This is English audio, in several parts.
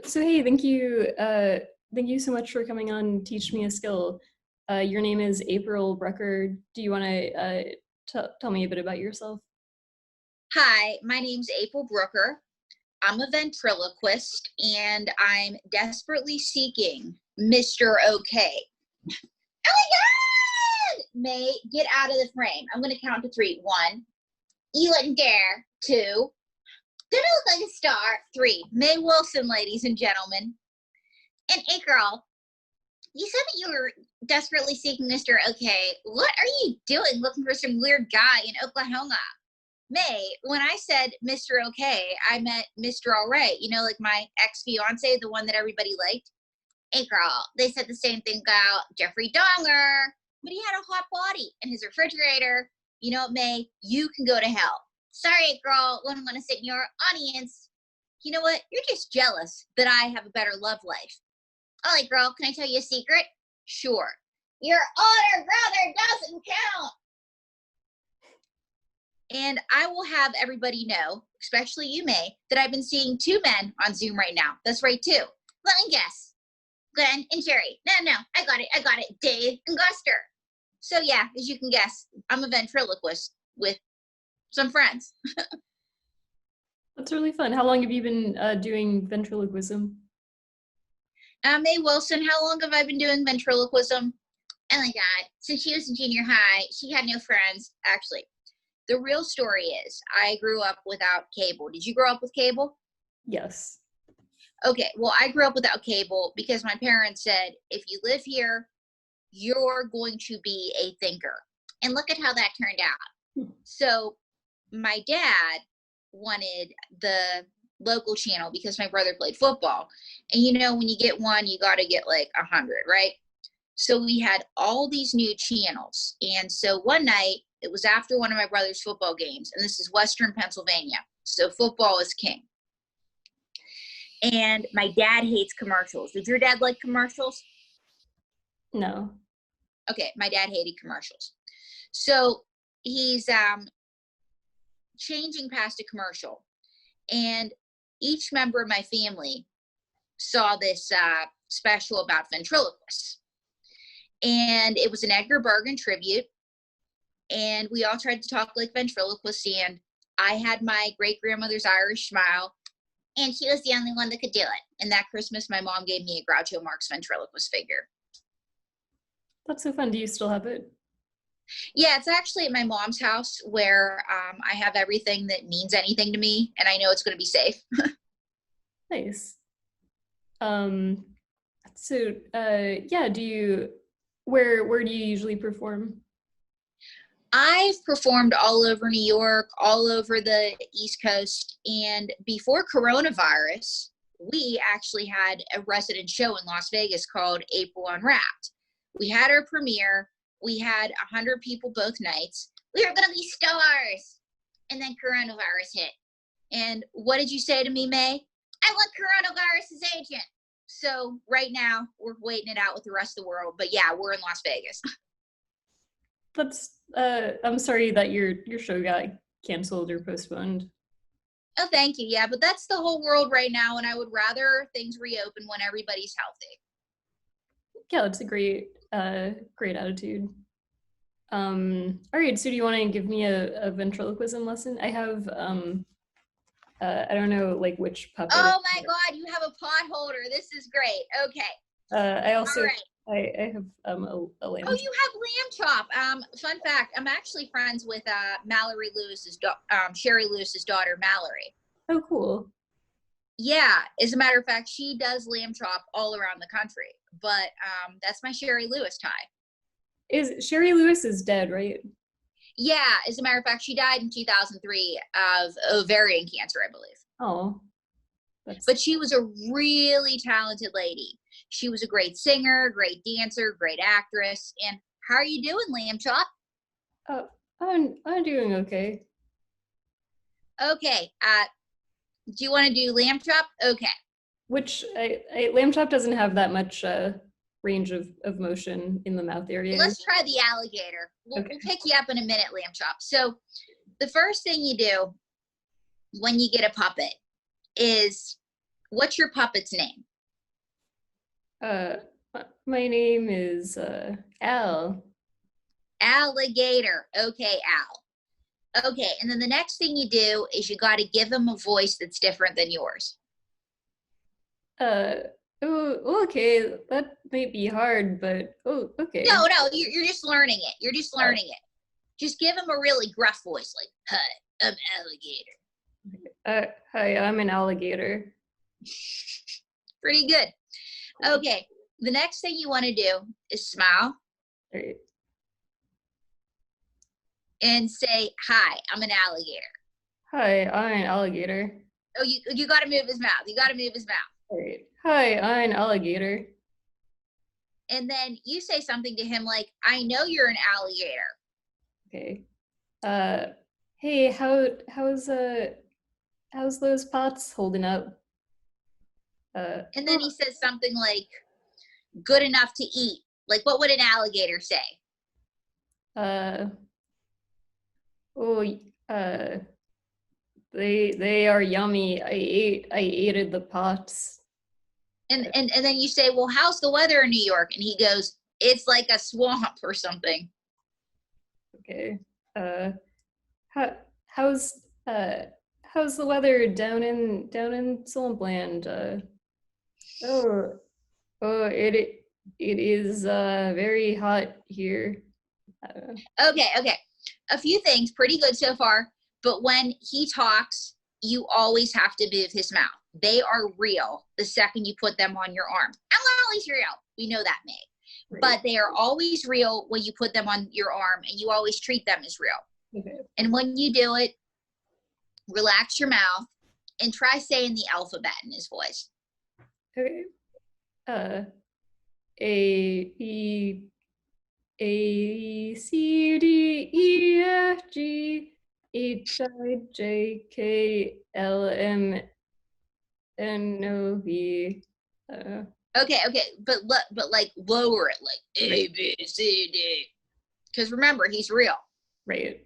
So hey, thank you so much for coming on Teach Me a Skill. Your name is April Brucker. Do you want to tell me a bit about yourself? Hi, my name's April Brucker. I'm a ventriloquist and I'm desperately seeking Mr. OK. Oh my God! May, get out of the frame. I'm going to count to three. One, you wouldn't dare. Two, don't look like a star. Three, May Wilson, ladies and gentlemen. And hey, girl, you said that you were desperately seeking Mr. OK. What are you doing looking for some weird guy in Oklahoma? May, when I said Mr. OK, I meant Mr. All Right. You know, like my ex-fiance, the one that everybody liked. Hey, girl, they said the same thing about Jeffrey Dahmer, but he had a hot body in his refrigerator. You know what, May? You can go to hell. Sorry, girl, wouldn't want to sit in your audience. You know what? You're just jealous that I have a better love life. All right, girl, can I tell you a secret? Sure. Your older brother doesn't count. And I will have everybody know, especially you, May, that I've been seeing two men on Zoom right now. That's right, two. Let me guess. Glenn and Jerry. No, I got it. Dave and Guster. So yeah, as you can guess, I'm a ventriloquist with some friends. That's really fun. How long have you been doing ventriloquism? May Wilson, how long have I been doing ventriloquism? Oh my God, since she was in junior high, she had no friends. Actually, the real story is I grew up without cable. Did you grow up with cable? Yes. Okay, well, I grew up without cable because my parents said, if you live here, you're going to be a thinker. And look at how that turned out. So my dad wanted the local channel because my brother played football. And you know, when you get one, you got to get like 100, right? So we had all these new channels. And so one night, it was after one of my brother's football games, and this is Western Pennsylvania. So football is king. And my dad hates commercials. Did your dad like commercials? No. Okay, my dad hated commercials. So he's changing past a commercial. And each member of my family saw this special about ventriloquists. And it was an Edgar Bergen tribute. And we all tried to talk like ventriloquists. And I had my great-grandmother's Irish smile. And she was the only one that could do it. And that Christmas, my mom gave me a Groucho Marx ventriloquist figure. That's so fun. Do you still have it? Yeah, it's actually at my mom's house where I have everything that means anything to me. And I know it's going to be safe. Nice. So yeah, where do you usually perform? I've performed all over New York, all over the East Coast, and before coronavirus, we actually had a resident show in Las Vegas called April Unwrapped. We had our premiere. We had 100 people both nights. We were going to be stars. And then coronavirus hit. And what did you say to me, May? I want coronavirus's agent. So right now, we're waiting it out with the rest of the world. But yeah, we're in Las Vegas. That's I'm sorry that your show got canceled or postponed. Oh, thank you. Yeah, but that's the whole world right now, and I would rather things reopen when everybody's healthy. Yeah, that's a great attitude. All right, so do you want to give me a ventriloquism lesson? I have I don't know like which puppet. Oh my God, you have a pot holder. This is great. Okay. I also All right. I have a lamb. Oh, you have lamb chop. Fun fact, I'm actually friends with Mallory Lewis's Sherry Lewis's daughter, Mallory. Oh, cool. Yeah, as a matter of fact, she does lamb chop all around the country. But that's my Sherry Lewis tie. Is Sherry Lewis is dead, right? Yeah, as a matter of fact, she died in 2003 of ovarian cancer, I believe. Oh. But she was a really talented lady. She was a great singer, great dancer, great actress. And how are you doing, Lamb Chop? Oh, I'm doing okay. Okay. Do you want to do Lamb Chop? Okay. Which Lamb Chop doesn't have that much range of motion in the mouth area. Let's try the alligator. We'll pick you up in a minute, Lamb Chop. So the first thing you do when you get a puppet is What's your puppet's name? Uh, my name is Al. Alligator. Okay, Al. Okay, and then the next thing you do is you got to give him a voice that's different than yours. Uh, oh, okay, that might be hard, but oh, okay. No, you're just learning it. You're just Uh, learning it. Just give him a really gruff voice, like, "Hi, I'm Alligator." Hi, I'm an alligator. Pretty good. Okay, the next thing you want to do is smile All right. and say, "Hi, I'm an alligator." Hi, I'm an alligator. Oh, you got to move his mouth. You got to move his mouth. All right. Hi, I'm an alligator. And then you say something to him like, "I know you're an alligator." Okay. Hey, how's those pots holding up? And then he says something like, "Good enough to eat." Like, what would an alligator say? uh, oh, uh, they are yummy. I ate the pots. And then you say, "Well, how's the weather in New York?" And he goes, "It's like a swamp or something." Okay. Uh, how how's uh how's the weather down in Swampland? Oh, oh, it is very hot here. Okay. A few things, pretty good so far. But when he talks, you always have to move his mouth. They are real the second you put them on your arm. I'm always real. We know that, May. Right. But they are always real when you put them on your arm, and you always treat them as real. Okay. And when you do it, relax your mouth and try saying the alphabet in his voice. Okay. A B A C D E F G H I J K L M N O V. Okay, but like lower it, like A B C D, because remember he's real. Right.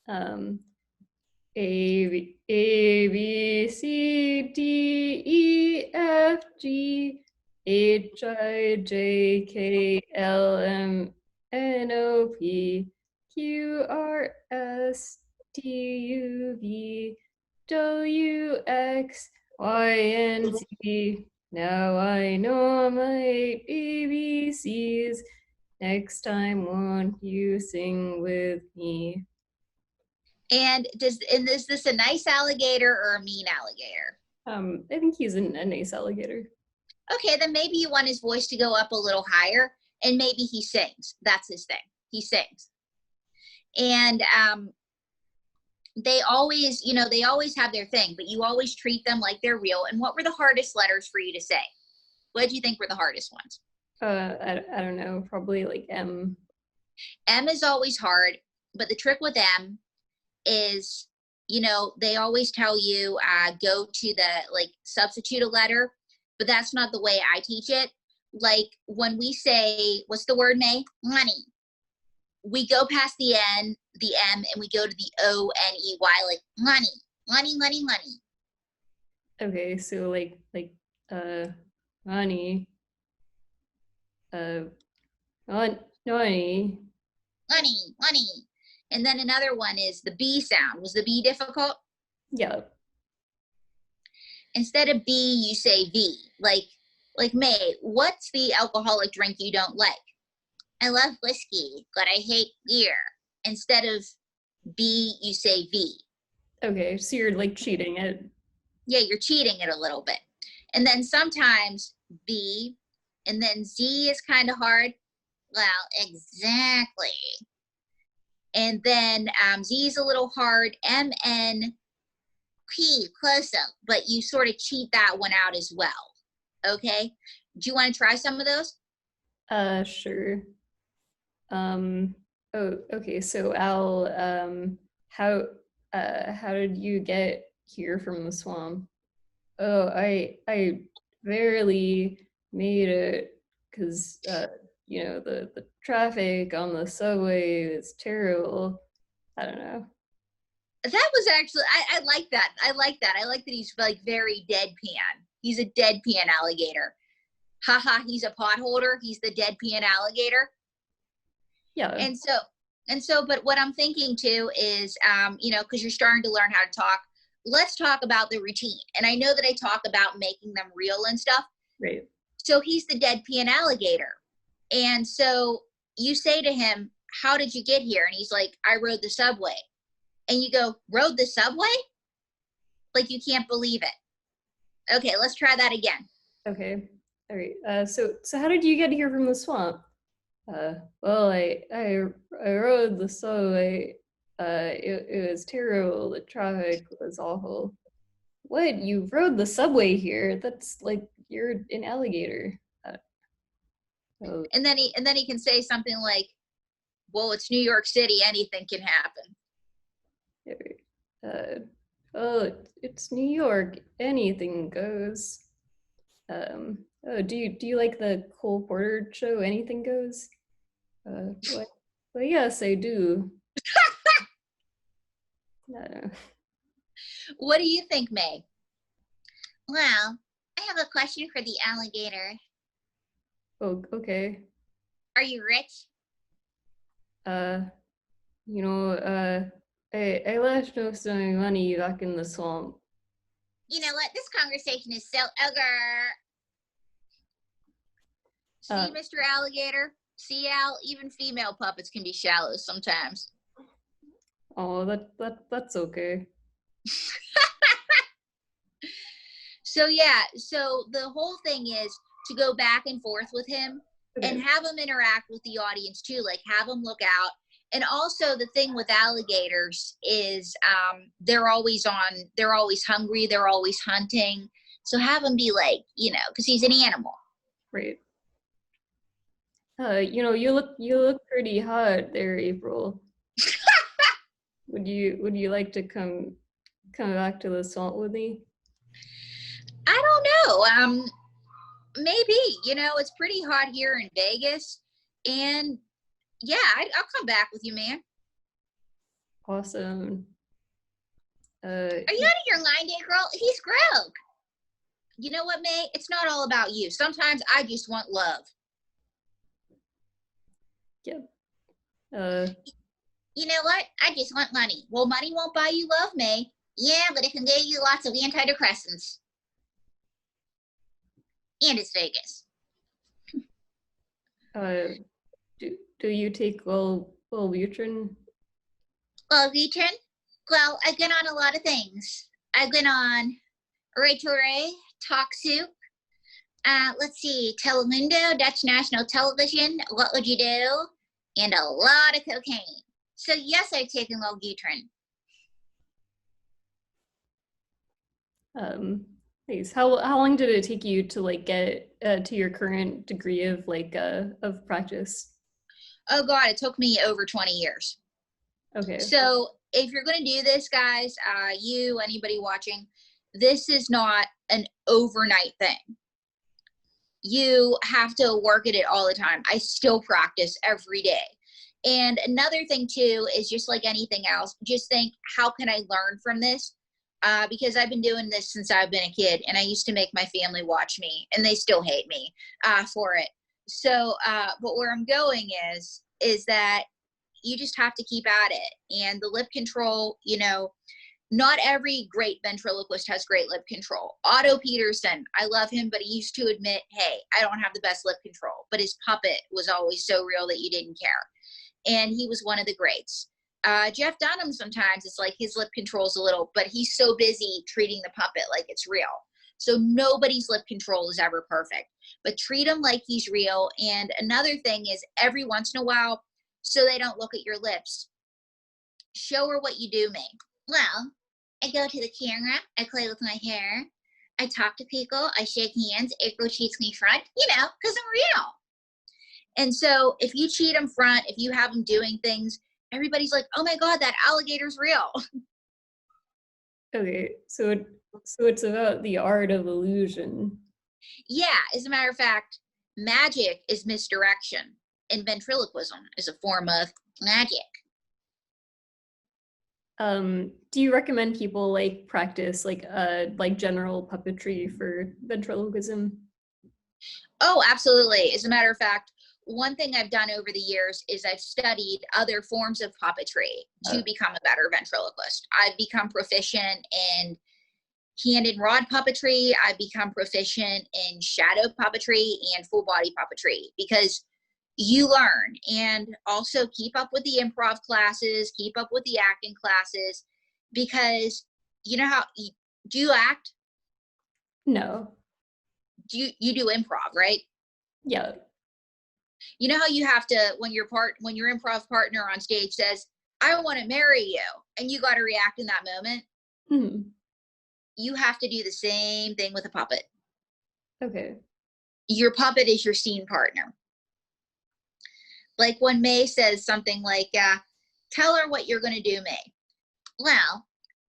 A B C D E F G H I J K L M N O P Q R S T U V W X Y and Z. Now I know my ABCs. Next time, won't you sing with me? And is this a nice alligator or a mean alligator? I think he's a nice alligator. Okay, then maybe you want his voice to go up a little higher, and maybe he sings. That's his thing. He sings. And they always, they always have their thing, but you always treat them like they're real. And what were the hardest letters for you to say? What do you think were the hardest ones? I don't know, probably like M. M is always hard, but the trick with M is, they always tell you go to the, like, substitute a letter, but that's not the way I teach it. Like when we say, what's the word, May? Money. We go past the N, the M, and we go to the O-N-E-Y, like money, money, money, money. Okay, so like money, money. Money, money. And then another one is the B sound. Was the B difficult? Yeah. Instead of B, you say V. Like May, what's the alcoholic drink you don't like? I love whiskey, but I hate beer. Instead of B, you say V. Okay, so you're like cheating it. Yeah, you're cheating it a little bit. And then sometimes B, and then Z is kind of hard. Well, exactly. And then Z is a little hard. M, N, P, close up, but you sort of cheat that one out as well. Okay? Do you want to try some of those? Sure. Oh, okay, so Al, how did you get here from the swamp? Oh, I barely made it because the traffic on the subway is terrible. I don't know. That was actually, I like that. I like that. I like that he's like very deadpan. He's a deadpan alligator. Haha, he's a pot holder. He's the deadpan alligator. Yeah. And so, but what I'm thinking too is, you know, because you're starting to learn how to talk, let's talk about the routine. And I know that I talk about making them real and stuff. Right. So he's the deadpan alligator. And so you say to him, how did you get here? And he's like, I rode the subway. And you go, rode the subway? Like you can't believe it. Okay, let's try that again. Okay. All right. So how did you get here from the swamp? Well, I rode the subway. It was terrible. The traffic was awful. What? You rode the subway here? That's like you're an alligator. Oh, And then he can say something like, well, it's New York City, anything can happen. oh, it's New York. Anything goes. Oh, do you like the Cole Porter show? Anything goes. What? Well, yes, I do. What do you think, May? Well, I have a question for the alligator. Oh, okay. Are you rich? You know, I lost most of my money back in the swamp. You know what? This conversation is so ogre. See, Mr. Alligator? See, Al, even female puppets can be shallow sometimes. Oh, that's okay. So yeah, so the whole thing is to go back and forth with him and have him interact with the audience too, like have him look out. And also the thing with alligators is they're always hungry, they're always hunting. So have him be like, you know, because he's an animal. Right. You know, you look pretty hot there, April. Would you like to come back to the swamp with me? I don't know. Maybe, you know, it's pretty hot here in Vegas. And yeah, I'll come back with you, man. Awesome. Are you out of your mind, girl? He's Grog. You know what, May? It's not all about you. Sometimes I just want love. Yep. You know what? I just want money. Well, money won't buy you love, May. Yeah, but it can get you lots of antidepressants. And it's Vegas. Do you take Wellbutrin? Wellbutrin? Well, I've been on a lot of things. I've been on Ray Talk Soup. Let's see, Telemundo, Dutch National Television, What Would You Do? And a lot of cocaine. So yes, I've taken Wellbutrin. Nice. How long did it take you to like get to your current degree of like of practice? Oh God, it took me over 20 years. Okay. So if you're going to do this, guys, anybody watching, this is not an overnight thing. You have to work at it all the time. I still practice every day. And another thing too is just like anything else, just think, how can I learn from this? Because I've been doing this since I've been a kid, and I used to make my family watch me, and they still hate me for it. So, but where I'm going is that you just have to keep at it. And the lip control, you know, not every great ventriloquist has great lip control. Otto Peterson, I love him, but he used to admit, hey, I don't have the best lip control, but his puppet was always so real that you didn't care. And he was one of the greats. Jeff Dunham, sometimes it's like his lip control's a little, but he's so busy treating the puppet like it's real. So nobody's lip control is ever perfect, but treat him like he's real. And another thing is every once in a while, so they don't look at your lips, show her what you do, May. Well, I go to the camera, I play with my hair, I talk to people, I shake hands, April cheats me front, you know, because I'm real. And so if you cheat them front, if you have them doing things, everybody's like, oh my God, that alligator's real. Okay, so it's about the art of illusion. Yeah, as a matter of fact, magic is misdirection, and ventriloquism is a form of magic. Do you recommend people like practice like general puppetry for ventriloquism? Oh, absolutely. As a matter of fact, one thing I've done over the years is I've studied other forms of puppetry to Uh, become a better ventriloquist. I've become proficient in hand and rod puppetry. I've become proficient in shadow puppetry and full body puppetry because you learn, and also keep up with the improv classes, keep up with the acting classes, because you know how do you act? no. You do improv, right? Yeah. You know how you have to when your improv partner on stage says, "I want to marry you," and you got to react in that moment. Hmm. You have to do the same thing with a puppet. Okay. Your puppet is your scene partner. Like when May says something like, "Tell her what you're going to do, May." Well,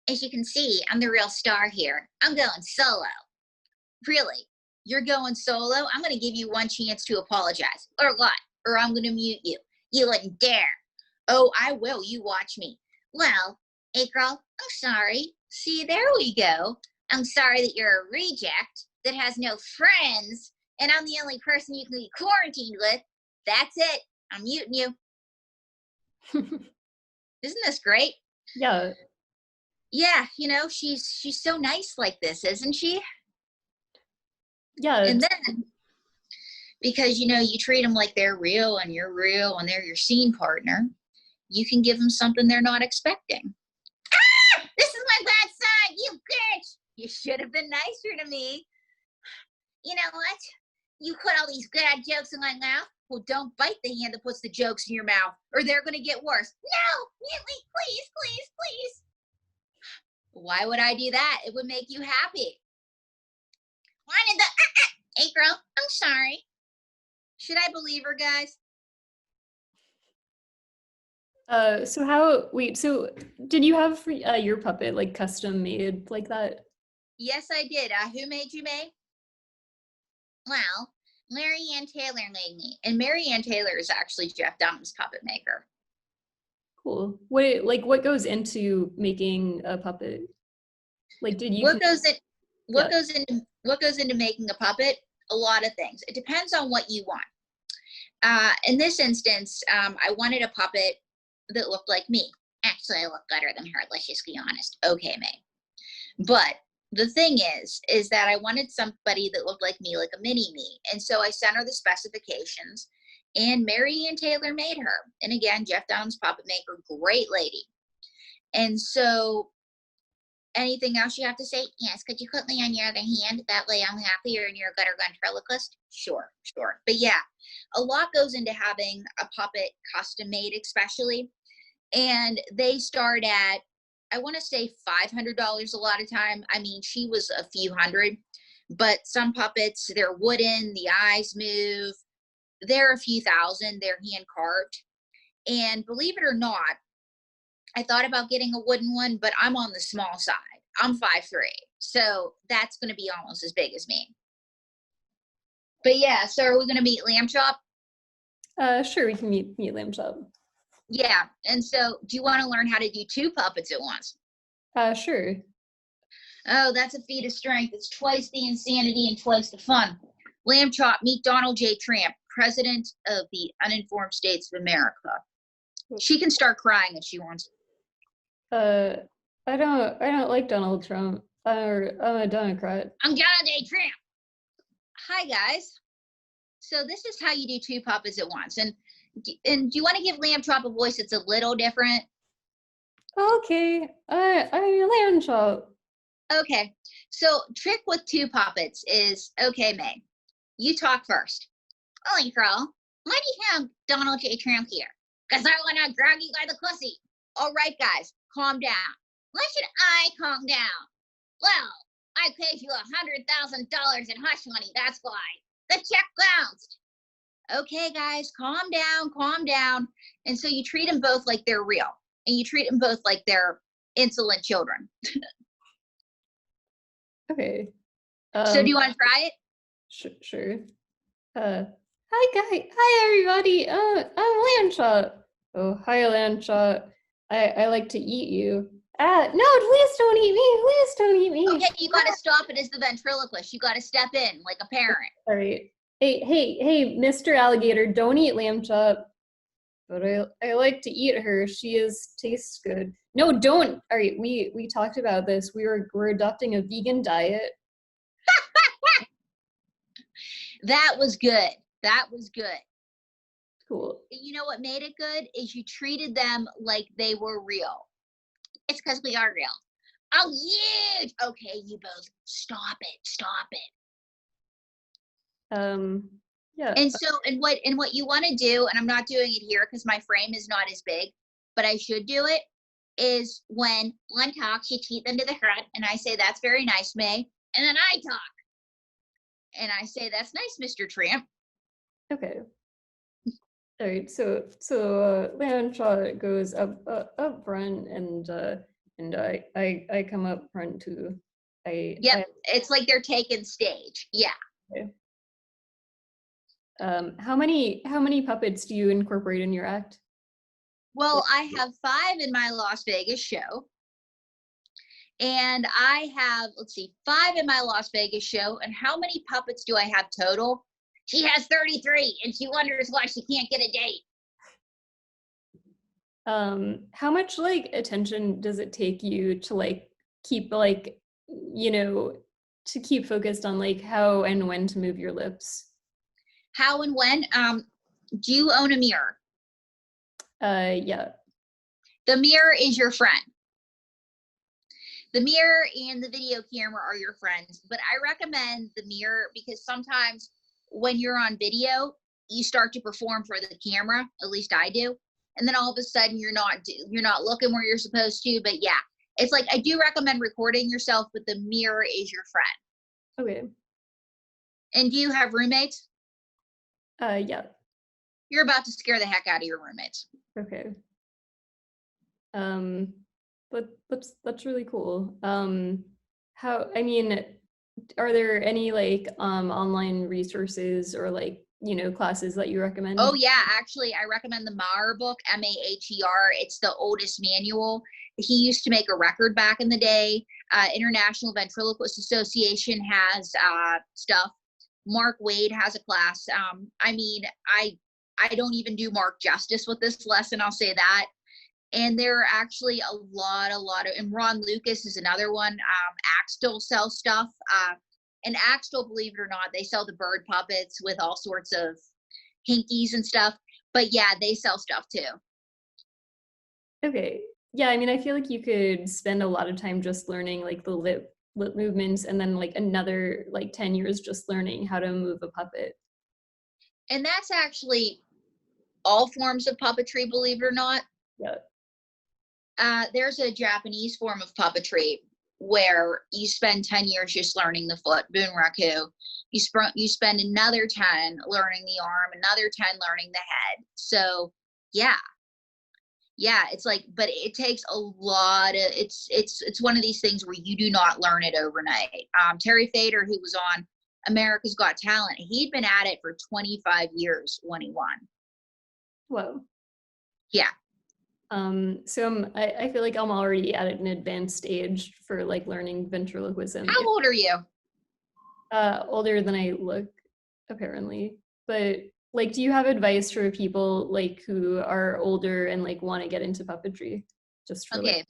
as you can see, I'm the real star here. I'm going solo. Really? You're going solo? I'm going to give you one chance to apologize. Or what? Or I'm going to mute you. You wouldn't dare. Oh, I will. You watch me. Well, April, I'm sorry. See, there we go. I'm sorry that you're a reject that has no friends, and I'm the only person you can be quarantined with. That's it. I'm muting you. Isn't this great? Yeah. Yeah, she's so nice like this, isn't she? Yeah. And then because you treat them like they're real and you're real and they're your scene partner, you can give them something they're not expecting. This is my bad side, you bitch. You should have been nicer to me. You know what? You put all these bad jokes in my mouth. Well, don't bite the hand that puts the jokes in your mouth, or they're going to get worse. No, mutely, please, please, please. Why would I do that? It would make you happy. Why did the April? I'm sorry. Should I believe her, guys? So did you have your puppet like custom made like that? Yes, I did. Who made you, May? Well, Mary Ann Taylor made me. And Mary Ann Taylor is actually Jeff Dunham's puppet maker. Cool. What goes into making a puppet? Like did you What goes in yeah. what goes into making a puppet? A lot of things. It depends on what you want. In this instance, I wanted a puppet that looked like me. Actually, I look better than her, let's just be honest. Okay, May. But the thing is that I wanted somebody that looked like me, like a mini me. And so I sent her the specifications, and Mary Ann Taylor made her. And again, Jeff Dunham's puppet maker, great lady. And so anything else you have to say? Yes, could you put me on your other hand? That way I'm happier and you're a better ventriloquist? Sure, sure. But yeah, a lot goes into having a puppet custom made, especially. And they start at, I want to say $500 a lot of time. I mean, she was a few hundred, but some puppets, they're wooden, the eyes move. They're a few thousand, they're hand carved. And believe it or not, I thought about getting a wooden one, but I'm on the small side. I'm 5'3", so that's going to be almost as big as me. But yeah, so are we going to meet Lamb Chop? Sure, we can meet Lamb Chop. Yeah, and so do you want to learn how to do two puppets at once? Sure. Oh, that's a feat of strength. It's twice the insanity and twice the fun. Lamb Chop, meet Donald J. Trump, President of the Uninformed States of America. She can start crying if she wants. Uh, I don't like Donald Trump. I'm a Democrat. I'm Donald J. Trump. Hi, guys. So this is how you do two puppets at once. And do you want to give Lamb Chop a voice that's a little different? Okay, I'm Lamb Chop. Okay. So trick with two puppets is, okay, May, you talk first. Holy girl, why do you have Donald J. Trump here? Because I want to grab you by the pussy. All right, guys, calm down. Why should I calm down? Well, I paid you $100,000 in hush money. That's why. The check bounced. Okay, guys, calm down, calm down. And so you treat them both like they're real, and you treat them both like they're insolent children. Okay. So do you want to try it? Sure. Hi everybody. I'm Lamb Chop. Oh, hi Lamb Chop. I like to eat you. Ah, no, please don't eat me. Please don't eat me. Okay, you got to stop it as the ventriloquist. You got to step in like a parent. All right. Hey, Mr. Alligator, don't eat lamb chop. But I like to eat her. She tastes good. No, don't. All right, we talked about this. We're adopting a vegan diet. That was good. That was good. Cool. You know what made it good is you treated them like they were real. It's because we are real. Oh, huge. Okay, you both stop it. Stop it. Yeah. And so, and what you want to do, and I'm not doing it here because my frame is not as big, but I should do it, is when one talks, you cheat them to the front, and I say, "That's very nice, May," and then I talk, and I say, "That's nice, Mr. Tramp." Okay. All right. So lamb chop goes up front, and I come up front too. Yep, it's like they're taking stage. Yeah. Okay. How many puppets do you incorporate in your act? Well, I have 5 in my Las Vegas show. And I have, let's see, 5 in my Las Vegas show. And how many puppets do I have total? She has 33, and she wonders why she can't get a date. How much like attention does it take you to like keep like, to keep focused on like how and when to move your lips? How and when? Do you own a mirror? Yeah. The mirror is your friend. The mirror and the video camera are your friends, but I recommend the mirror because sometimes when you're on video, you start to perform for the camera, at least I do. And then all of a sudden you're not looking where you're supposed to, but yeah, it's like, I do recommend recording yourself, but the mirror is your friend. Okay. And do you have roommates? Yeah. You're about to scare the heck out of your roommates. Okay. But that's really cool. I mean, are there any like online resources or like, classes that you recommend? Oh yeah, actually I recommend the Maher book, Maher. It's the oldest manual. He used to make a record back in the day. International Ventriloquist Association has stuff. Mark Wade has a class. I mean, I don't even do Mark justice with this lesson, I'll say that. And there are actually a lot of, and Ron Lucas is another one. Axtell sells stuff. And Axtell, believe it or not, they sell the bird puppets with all sorts of hinkies and stuff. But yeah, they sell stuff too. Okay. Yeah, I mean, I feel like you could spend a lot of time just learning like the lip movements and then like another like 10 years just learning how to move a puppet. And that's actually all forms of puppetry, believe it or not. Yeah. There's a Japanese form of puppetry where you spend 10 years just learning the foot, bunraku. You spend another 10 learning the arm, another 10 learning the head. So yeah, it's like, but it takes a lot of, it's one of these things where you do not learn it overnight. Terry Fader, who was on America's Got Talent, he'd been at it for 25 years when he won. Whoa. Yeah. So I feel like I'm already at an advanced stage for like learning ventriloquism. How old are you? Older than I look, apparently. But like, do you have advice for people like who are older and like want to get into puppetry? Just for okay.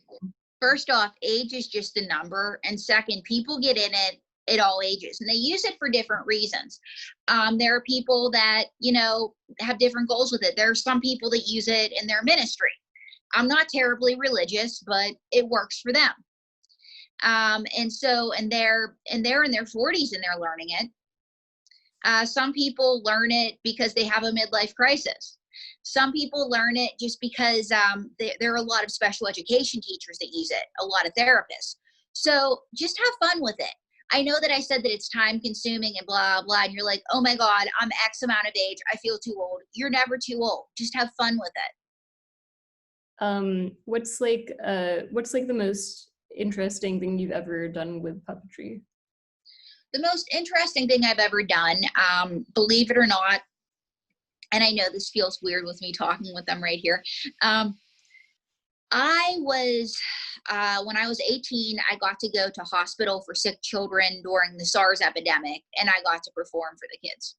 First off, age is just a number, and second, people get in it at all ages, and they use it for different reasons. There are people that have different goals with it. There are some people that use it in their ministry. I'm not terribly religious, but it works for them. And they're in their 40s and they're learning it. Some people learn it because they have a midlife crisis. Some people learn it just because there are a lot of special education teachers that use it, a lot of therapists. So just have fun with it. I know that I said that it's time consuming and blah, blah, and you're like, oh my God, I'm X amount of age. I feel too old. You're never too old. Just have fun with it. What's the most interesting thing you've ever done with puppetry? The most interesting thing I've ever done, believe it or not, and I know this feels weird with me talking with them right here. I was, when I was 18, I got to go to hospital for sick children during the SARS epidemic, and I got to perform for the kids.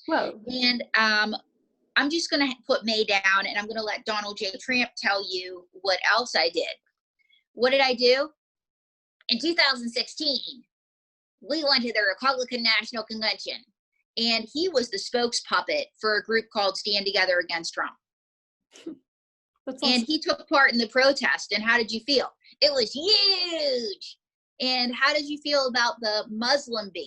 Wow. And I'm just going to put May down, and I'm going to let Donald J. Tramp tell you what else I did. What did I do? In 2016, we went to the Republican National Convention, and he was the spokes puppet for a group called Stand Together Against Trump. That's And awesome. he took part in the protest. And how did you feel? It was huge. And how did you feel about the Muslim ban?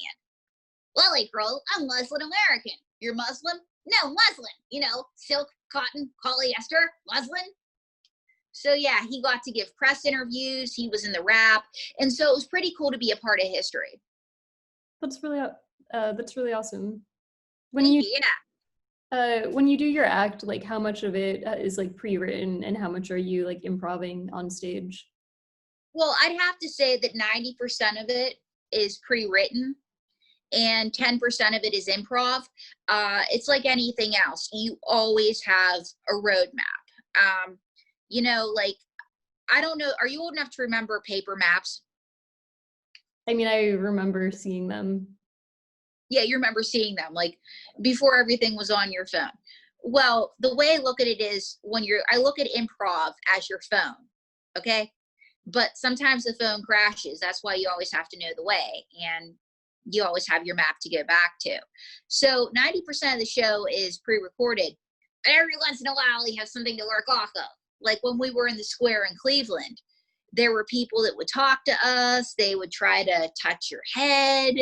Well, April, I'm Muslim American. You're Muslim? No, Muslim. You know, silk, cotton, polyester, Muslim. So yeah, he got to give press interviews. He was in the rap. And so it was pretty cool to be a part of history. That's really awesome. Thank you. Yeah. When you do your act, like how much of it is like pre-written and how much are you like improving on stage? Well, I'd have to say that 90% of it is pre-written and 10% of it is improv. It's like anything else. You always have a roadmap. You know, like, I don't know, are you old enough to remember paper maps? I mean, I remember seeing them. Yeah, you remember seeing them, like, before everything was on your phone. Well, the way I look at it is I look at improv as your phone, okay? But sometimes the phone crashes. That's why you always have to know the way, and you always have your map to go back to. So 90% of the show is pre-recorded. Every once in a while, you have something to work off of. Like when we were in the square in Cleveland, there were people that would talk to us. They would try to touch your head.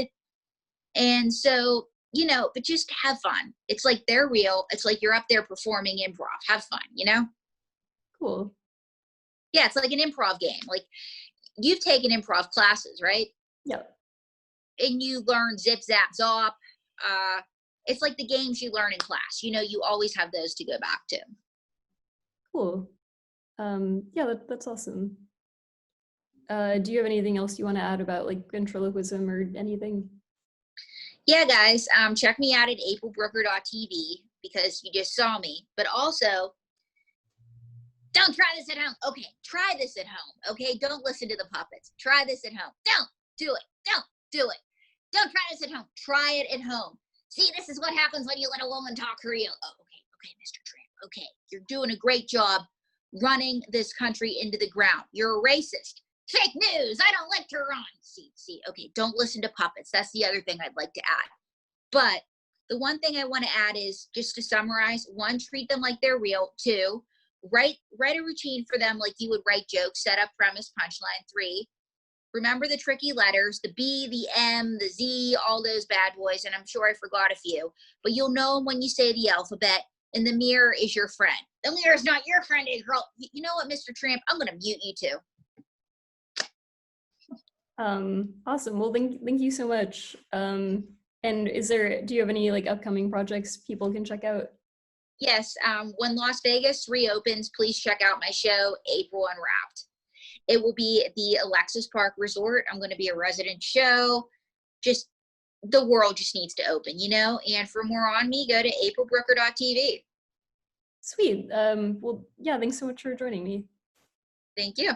And so, you know, but just have fun. It's like they're real. It's like you're up there performing improv. Have fun, you know? Cool. Yeah, it's like an improv game. Like, you've taken improv classes, right? Yeah. And you learn zip, zap, zop. It's like the games you learn in class. You know, you always have those to go back to. Cool. Yeah, that's awesome. Do you have anything else you want to add about like ventriloquism or anything? Yeah, guys, check me out at aprilbrucker.tv because you just saw me. But also, don't try this at home. Okay, try this at home. Okay, don't listen to the puppets. Try this at home. Don't do it. Don't do it. Don't try this at home. Try it at home. See, this is what happens when you let a woman talk real. Oh, okay, Mr. Tramp. Okay, you're doing a great job running this country into the ground. You're a racist. Fake news. I don't like to run. See, okay, don't listen to puppets. That's the other thing I'd like to add. But the one thing I want to add is, just to summarize: one, treat them like they're real. Two, write a routine for them like you would write jokes: setup, premise, punchline. Three, remember the tricky letters: the B, the M, the Z, all those bad boys. And I'm sure I forgot a few, but you'll know them when you say the alphabet. And the mirror is your friend. The mirror is not your friend, April. You know what, Mr. Tramp? I'm going to mute you too. Awesome. Well, thank you so much. And do you have any like upcoming projects people can check out? Yes, when Las Vegas reopens, please check out my show, April Unwrapped. It will be at the Alexis Park Resort. I'm going to be a resident show. Just, the world just needs to open, you know? And for more on me, go to aprilbrucker.tv. Sweet. Well, yeah, thanks so much for joining me. Thank you.